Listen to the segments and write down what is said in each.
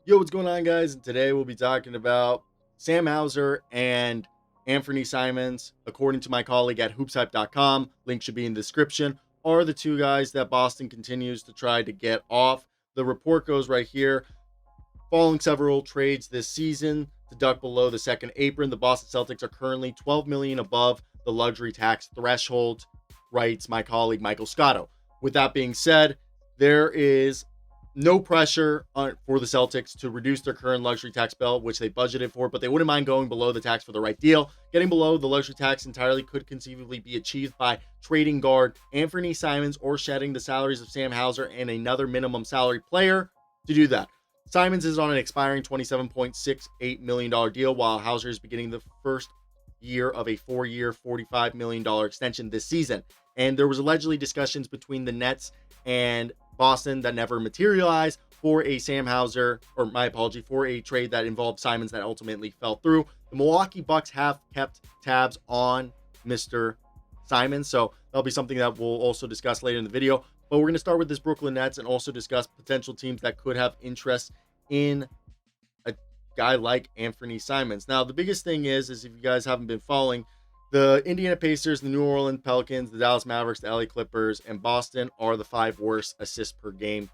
Yo, what's going on, guys? And today we'll be talking about Sam Hauser and Anfernee Simons. According to my colleague at HoopsHype.com, link should be in the description, are the two guys that Boston continues to try to get off. The report goes right here. Following several trades this season to duck below the second apron, the Boston Celtics are currently $12 million above the luxury tax threshold, writes my colleague Michael Scotto. With that being said, there is no pressure for the Celtics to reduce their current luxury tax bill, which they budgeted for, but they wouldn't mind going below the tax for the right deal. Getting below the luxury tax entirely could conceivably be achieved by trading guard Anfernee Simons or shedding the salaries of Sam Hauser and another minimum salary player to do that. Simons is on an expiring $27.68 million deal, while Hauser is beginning the first year of a 4-year, $45 million extension this season. And there was allegedly discussions between the Nets and Boston that never materialized for a Sam Hauser, or my apology, for a trade that involved Simons that ultimately fell through. The Milwaukee Bucks have kept tabs on Mr. Simons, so that'll be something that we'll also discuss later in the video. But we're going to start with this Brooklyn Nets and also discuss potential teams that could have interest in a guy like Anfernee Simons. Now, the biggest thing is if you guys haven't been following, the Indiana Pacers, the New Orleans Pelicans, the Dallas Mavericks, the LA Clippers, and Boston are the 5 worst assists per game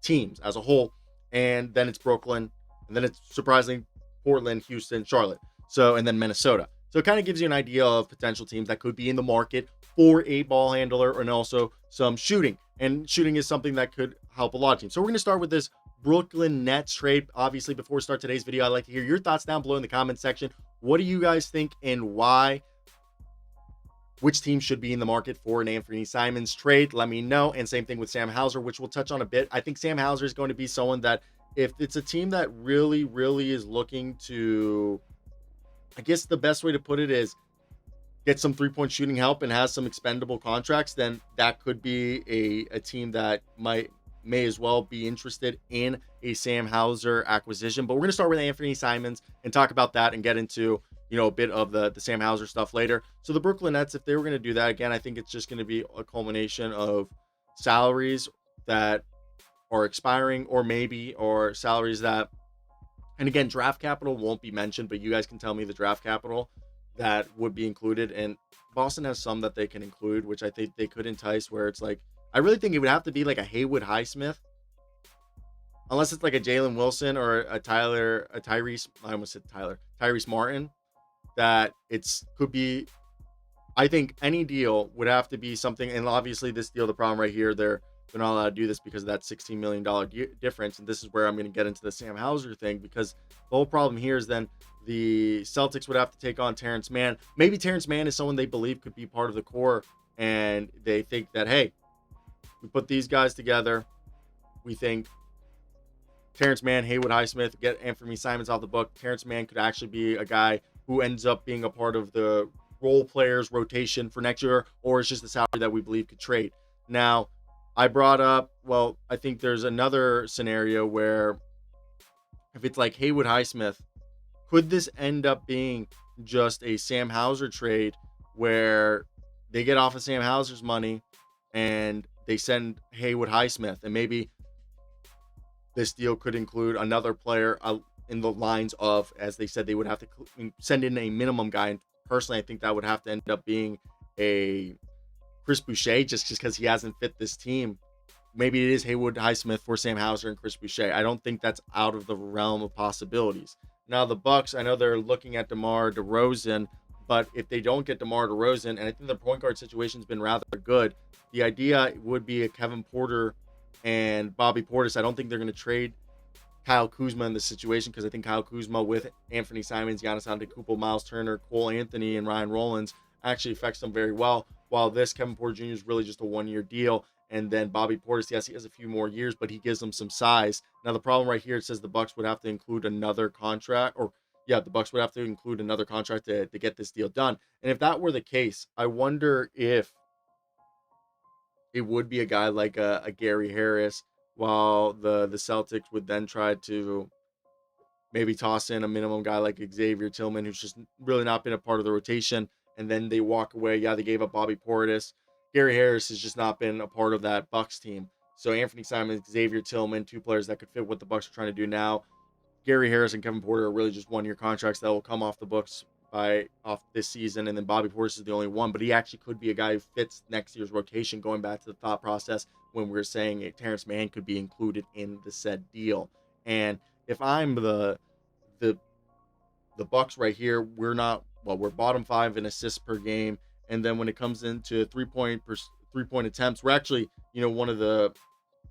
teams as a whole. And then it's Brooklyn, and then it's surprisingly Portland, Houston, Charlotte. And then Minnesota. So it kind of gives you an idea of potential teams that could be in the market for a ball handler and also some shooting. And shooting is something that could help a lot of teams. So we're going to start with this Brooklyn Nets trade. Obviously, before we start today's video, I'd like to hear your thoughts down below in the comment section. What do you guys think and why? Which team should be in the market for an Anfernee Simons trade? Let me know. And same thing with Sam Hauser, which we'll touch on a bit. I think Sam Hauser is going to be someone that if it's a team that really, really is looking to, I guess the best way to put it is get some three-point shooting help and has some expendable contracts, then that could be a team that may as well be interested in a Sam Hauser acquisition. But we're going to start with Anfernee Simons and talk about that and get into a bit of the Sam Hauser stuff later. So the Brooklyn Nets, if they were going to do that, again, I think it's just going to be a culmination of salaries that are expiring or salaries that, and again, draft capital won't be mentioned, but you guys can tell me the draft capital that would be included. And Boston has some that they can include, which I think they could entice, where it's like, I really think it would have to be like a Haywood Highsmith, unless it's like a Jalen Wilson or a Tyrese, I almost said Tyrese Martin, that could be, I think any deal would have to be something. And obviously this deal, the problem right here, they're not allowed to do this because of that $16 million difference. And this is where I'm going to get into the Sam Hauser thing, because the whole problem here is then the Celtics would have to take on Terrence Mann. Maybe Terrence Mann is someone they believe could be part of the core, and they think that, hey, we put these guys together. We think Terrence Mann, Haywood Highsmith, get Anfernee Simons off the book. Terrence Mann could actually be a guy who ends up being a part of the role players rotation for next year, or it's just the salary that we believe could trade. Now, I brought up, well, I think there's another scenario where if it's like Haywood Highsmith, could this end up being just a Sam Hauser trade where they get off of Sam Hauser's money and they send Haywood Highsmith, and maybe this deal could include another player in the lines of, as they said, they would have to send in a minimum guy. And personally, I think that would have to end up being a Chris Boucher, just because he hasn't fit this team. Maybe it is Haywood Highsmith for Sam Hauser and Chris Boucher. I don't think that's out of the realm of possibilities. Now, the Bucks, I know they're looking at DeMar DeRozan, but if they don't get DeMar DeRozan, and I think the point guard situation has been rather good, the idea would be a Kevin Porter and Bobby Portis. I don't think they're going to trade Kyle Kuzma in this situation, because I think Kyle Kuzma with Anfernee Simons, Giannis Antetokounmpo, Miles Turner, Cole Anthony, and Ryan Rollins actually affects them very well, while this Kevin Porter Jr. is really just a one-year deal. And then Bobby Portis, yes, he has a few more years, but he gives them some size. Now, the problem right here, it says the Bucks would have to include another contract, the Bucks would have to include another contract to get this deal done. And if that were the case, I wonder if it would be a guy like a Gary Harris, while the Celtics would then try to maybe toss in a minimum guy like Xavier Tillman, who's just really not been a part of the rotation, and then they walk away. Yeah, they gave up Bobby Portis. Gary Harris has just not been a part of that Bucks team. So Anfernee Simons, Xavier Tillman, two players that could fit what the Bucks are trying to do now. Gary Harris and Kevin Porter are really just 1-year contracts that will come off the books off this season, and then Bobby Portis is the only one. But he actually could be a guy who fits next year's rotation. Going back to the thought process when we were saying Terrence Mann could be included in the said deal, and if I'm the the Bucks right here, we're bottom 5 in assists per game, and then when it comes into 3-point attempts, we're actually one of the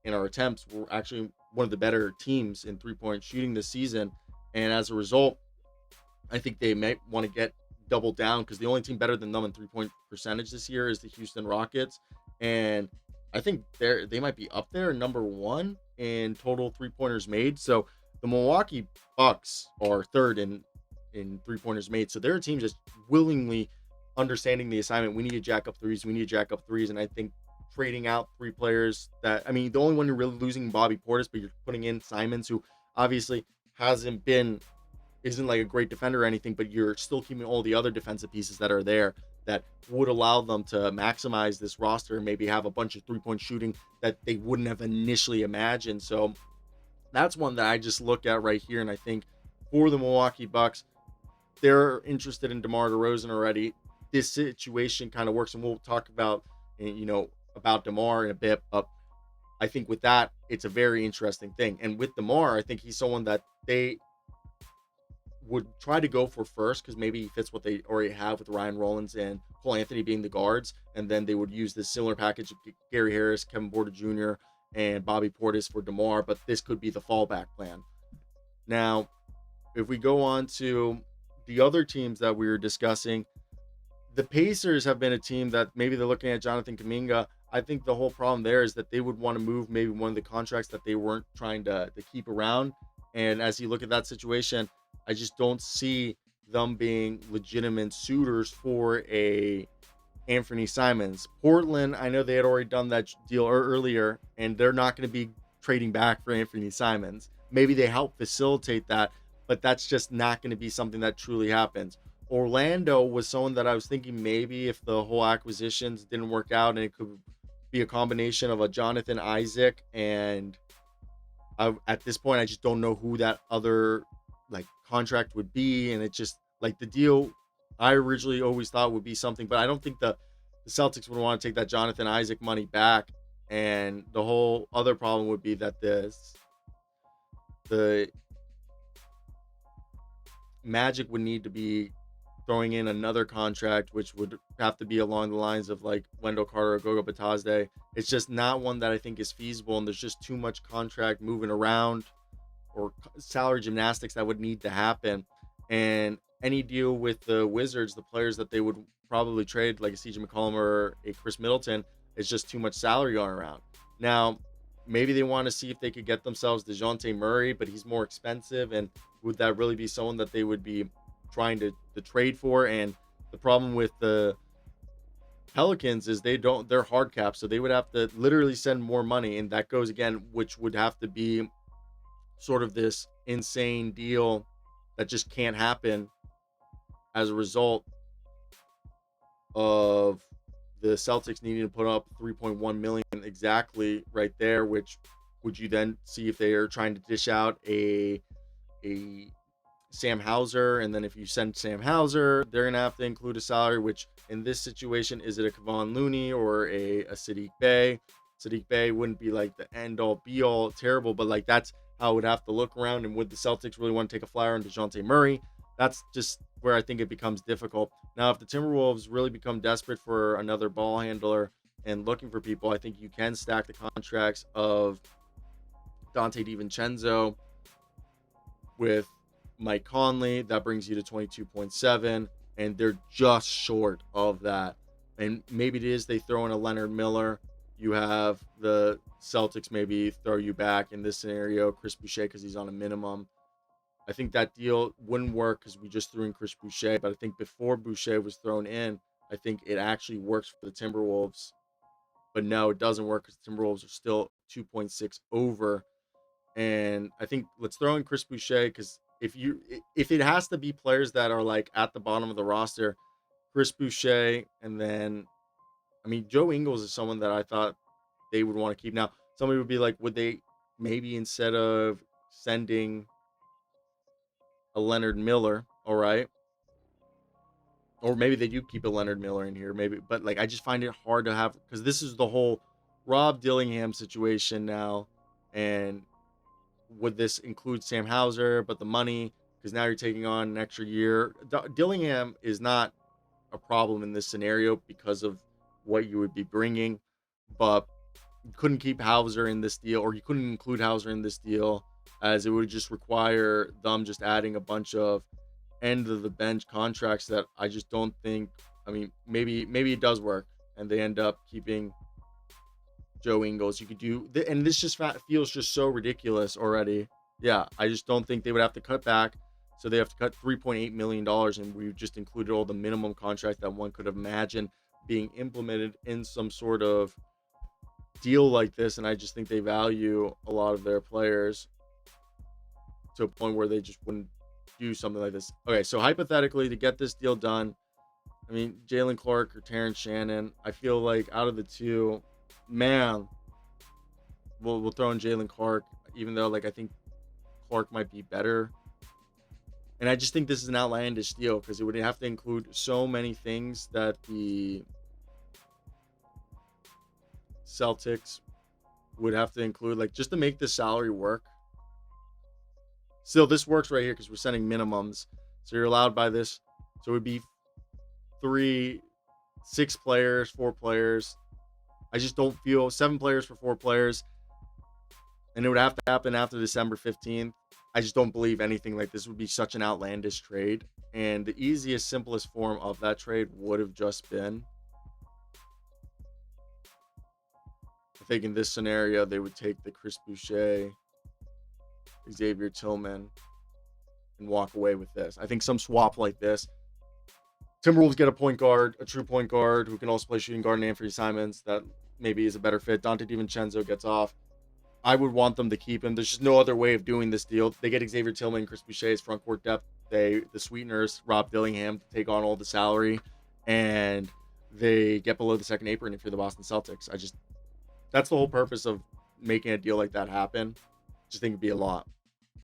in our attempts, we're actually one of the better teams in 3-point shooting this season. And as a result, I think they may want to get double down because the only team better than them in 3-point percentage this year is the Houston Rockets. And I think they might be up there number 1 in total 3-pointers made. So the Milwaukee Bucks are third in 3-pointers made. So they're a team just willingly understanding the assignment. We need to jack up threes. And I think trading out 3 players the only one you're really losing Bobby Portis, but you're putting in Simons, who obviously isn't like a great defender or anything, but you're still keeping all the other defensive pieces that are there that would allow them to maximize this roster and maybe have a bunch of 3-point shooting that they wouldn't have initially imagined. So that's one that I just look at right here. And I think for the Milwaukee Bucks, they're interested in DeMar DeRozan already. This situation kind of works, and we'll talk about DeMar in a bit. But I think with that, it's a very interesting thing. And with DeMar, I think he's someone that they would try to go for first because maybe he fits what they already have with Ryan Rollins and Cole Anthony being the guards. And then they would use this similar package of Gary Harris, Kevin Porter Jr., and Bobby Portis for DeMar. But this could be the fallback plan. Now, if we go on to the other teams that we were discussing, the Pacers have been a team that maybe they're looking at Jonathan Kuminga. I think the whole problem there is that they would want to move maybe one of the contracts that they weren't trying to keep around. And as you look at that situation, I just don't see them being legitimate suitors for a Anfernee Simons. Portland, I know they had already done that deal earlier, and they're not going to be trading back for Anfernee Simons. Maybe they help facilitate that, but that's just not going to be something that truly happens. Orlando was someone that I was thinking maybe if the whole acquisitions didn't work out, and it could be a combination of a Jonathan Isaac, and at this point I just don't know who that other contract would be. And it's just like the deal I originally always thought would be something, but I don't think the Celtics would want to take that Jonathan Isaac money back. And the whole other problem would be that the Magic would need to be throwing in another contract, which would have to be along the lines of like Wendell Carter or Gogo Batazde. It's just not one that I think is feasible, and there's just too much contract moving around or salary gymnastics that would need to happen. And any deal with the Wizards, the players that they would probably trade, like a CJ McCollum or a Chris Middleton, is just too much salary going around. Now, maybe they want to see if they could get themselves DeJounte Murray, but he's more expensive. And would that really be someone that they would be trying to trade for? And the problem with the Pelicans is they're hard capped, so they would have to literally send more money. And that goes again, which would have to be sort of this insane deal that just can't happen as a result of the Celtics needing to put up 3.1 million exactly right there, which would you then see if they are trying to dish out a Sam Hauser, and then if you send Sam Hauser, they're gonna have to include a salary, which in this situation, is it a Kevon Looney or a Saddiq Bey? Saddiq Bey wouldn't be like the end all be all terrible, but like that's how it would have to look around. And would the Celtics really want to take a flyer on DeJounte Murray? That's just where I think it becomes difficult. Now, if the Timberwolves really become desperate for another ball handler and looking for people, I think you can stack the contracts of Dante DiVincenzo with Mike Conley. That brings you to 22.7, and they're just short of that. And maybe it is they throw in a Leonard Miller. You have the Celtics maybe throw you back in this scenario, Chris Boucher, because he's on a minimum. I think that deal wouldn't work because we just threw in Chris Boucher. But I think before Boucher was thrown in, I think it actually works for the Timberwolves. But no, it doesn't work because the Timberwolves are still 2.6 over. And I think let's throw in Chris Boucher, because if it has to be players that are like at the bottom of the roster, Chris Boucher, and then Joe Ingles is someone that I thought they would want to keep. Now, somebody would be like, would they maybe instead of sending a Leonard Miller, all right? Or maybe they do keep a Leonard Miller in here, maybe, but like I just find it hard to have, because this is the whole Rob Dillingham situation now, and would this include Sam Hauser? But the money, because now you're taking on an extra year. Dillingham is not a problem in this scenario because of what you would be bringing, but you couldn't keep Hauser in this deal, or you couldn't include Hauser in this deal, as it would just require them just adding a bunch of end of the bench contracts that I just don't think. I mean, maybe it does work, and they end up keeping Joe Ingles. You could do, and this just feels just so ridiculous already. Yeah, I just don't think they would have to cut back. So they have to cut $3.8 million, and we've just included all the minimum contract that one could imagine being implemented in some sort of deal like this. And I just think they value a lot of their players to a point where they just wouldn't do something like this. Okay, so hypothetically, to get this deal done, I mean, Jalen Clark or Terrence Shannon, I feel like out of the two, man, we'll throw in Jalen Clark, even though like I think Clark might be better. And I just think this is an outlandish deal because it would have to include so many things that the Celtics would have to include, like just to make the salary work. Still, this works right here because we're sending minimums. So you're allowed by this. So it would be 6 players, 4 players. I just don't feel 7 players for 4 players. And it would have to happen after December 15th. I just don't believe anything like this would be such an outlandish trade. And the easiest, simplest form of that trade would have just been, I think in this scenario, they would take the Chris Boucher, Xavier Tillman, and walk away with this. I think some swap like this. Timberwolves get a point guard, a true point guard who can also play shooting guard, and Anfernee Simons that maybe is a better fit. Dante DiVincenzo gets off. I would want them to keep him. There's just no other way of doing this deal. They get Xavier Tillman and Chris Boucher's front court depth. The sweeteners, Rob Dillingham, to take on all the salary, and they get below the second apron if you're the Boston Celtics. That's the whole purpose of making a deal like that happen. Just think it'd be a lot.